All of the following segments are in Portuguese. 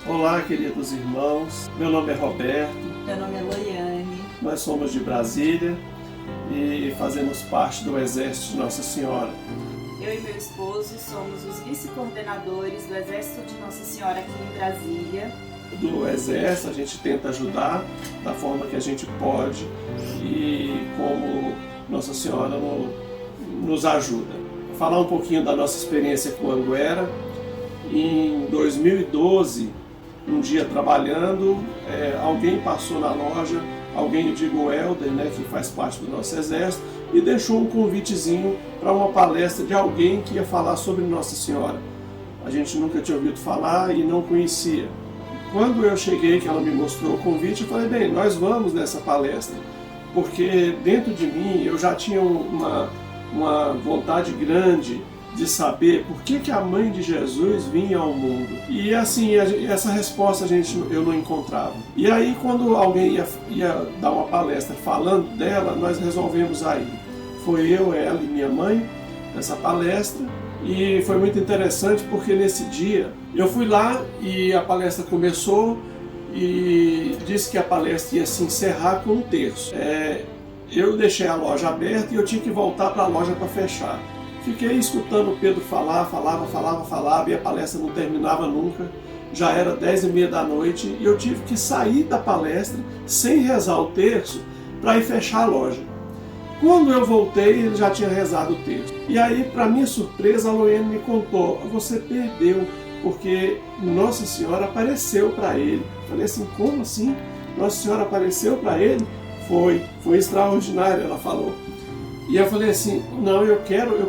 Olá, queridos irmãos, meu nome é Roberto. Meu nome é Loiane. Nós somos de Brasília e fazemos parte do Exército de Nossa Senhora. Eu e meu esposo somos os vice-coordenadores do Exército de Nossa Senhora aqui em Brasília. Do Exército a gente tenta ajudar da forma que a gente pode e como Nossa Senhora nos ajuda. Vou falar um pouquinho da nossa experiência com Anguera. Em 2012, um dia trabalhando, alguém passou na loja, alguém, eu digo o Helder, que faz parte do nosso exército, e deixou um convitezinho para uma palestra de alguém que ia falar sobre Nossa Senhora. A gente nunca tinha ouvido falar e não conhecia. Quando eu cheguei, que ela me mostrou o convite, eu falei, bem, nós vamos nessa palestra, porque dentro de mim eu já tinha uma vontade grande de saber por que a mãe de Jesus vinha ao mundo. E assim, essa resposta eu não encontrava. E aí quando alguém ia dar uma palestra falando dela, nós resolvemos ir. Foi eu, ela e minha mãe nessa palestra. E foi muito interessante porque nesse dia eu fui lá e a palestra começou e disse que a palestra ia se encerrar com um terço. Eu deixei a loja aberta e eu tinha que voltar para a loja para fechar. Fiquei escutando o Pedro falava, e a palestra não terminava nunca. Já era 10h30 da noite e eu tive que sair da palestra sem rezar o terço para ir fechar a loja. Quando eu voltei, ele já tinha rezado o terço. E aí, para minha surpresa, a Loiane me contou, você perdeu, porque Nossa Senhora apareceu para ele. Eu falei assim, como assim? Nossa Senhora apareceu para ele? Foi extraordinário, ela falou. E eu falei assim, não, eu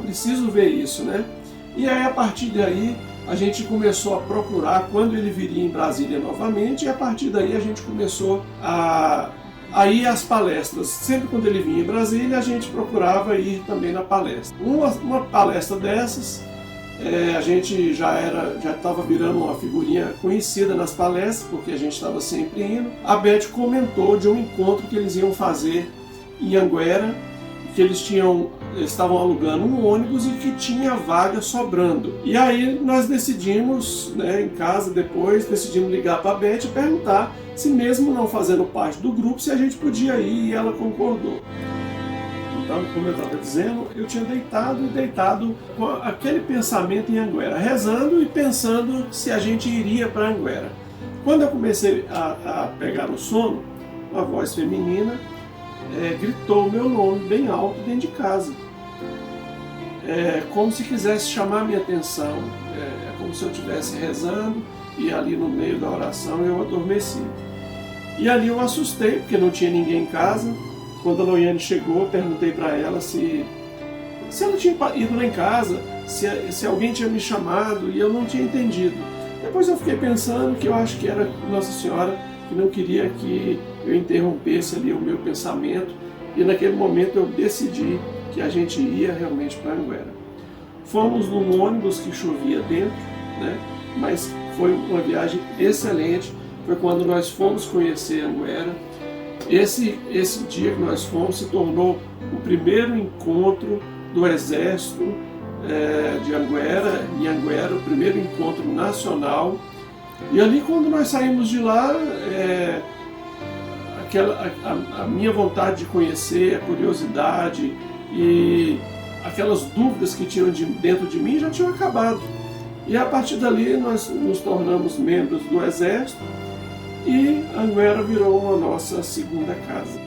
preciso ver isso, né? E aí, a partir daí, a gente começou a procurar quando ele viria em Brasília novamente, e a partir daí a gente começou a ir às palestras. Sempre quando ele vinha em Brasília, a gente procurava ir também na palestra. Uma palestra dessas, a gente já estava virando uma figurinha conhecida nas palestras, porque a gente estava sempre indo. A Beth comentou de um encontro que eles iam fazer em Anguera, que eles estavam alugando um ônibus e que tinha vaga sobrando. E aí nós decidimos, em casa depois, decidimos ligar para a Beth e perguntar se mesmo não fazendo parte do grupo, se a gente podia ir, e ela concordou. Então, como eu estava dizendo, eu tinha deitado com aquele pensamento em Anguera, rezando e pensando se a gente iria para Anguera. Quando eu comecei a pegar no sono, uma voz feminina gritou o meu nome bem alto dentro de casa. Como se quisesse chamar a minha atenção. Como se eu estivesse rezando e ali no meio da oração eu adormeci. E ali eu assustei, porque não tinha ninguém em casa. Quando a Loiane chegou, eu perguntei para ela se ela tinha ido lá em casa, se alguém tinha me chamado, e eu não tinha entendido. Depois eu fiquei pensando que eu acho que era Nossa Senhora que não queria que eu interrompesse ali o meu pensamento, e naquele momento eu decidi que a gente ia realmente para Anguera. Fomos num ônibus que chovia dentro, mas foi uma viagem excelente. Foi quando nós fomos conhecer Anguera. Esse dia que nós fomos se tornou o primeiro encontro do Exército de Anguera, em Anguera, o primeiro encontro nacional. E ali, quando nós saímos de lá, a minha vontade de conhecer, a curiosidade e aquelas dúvidas que tinham dentro de mim já tinham acabado. E a partir dali nós nos tornamos membros do Exército e Anguera virou a nossa segunda casa.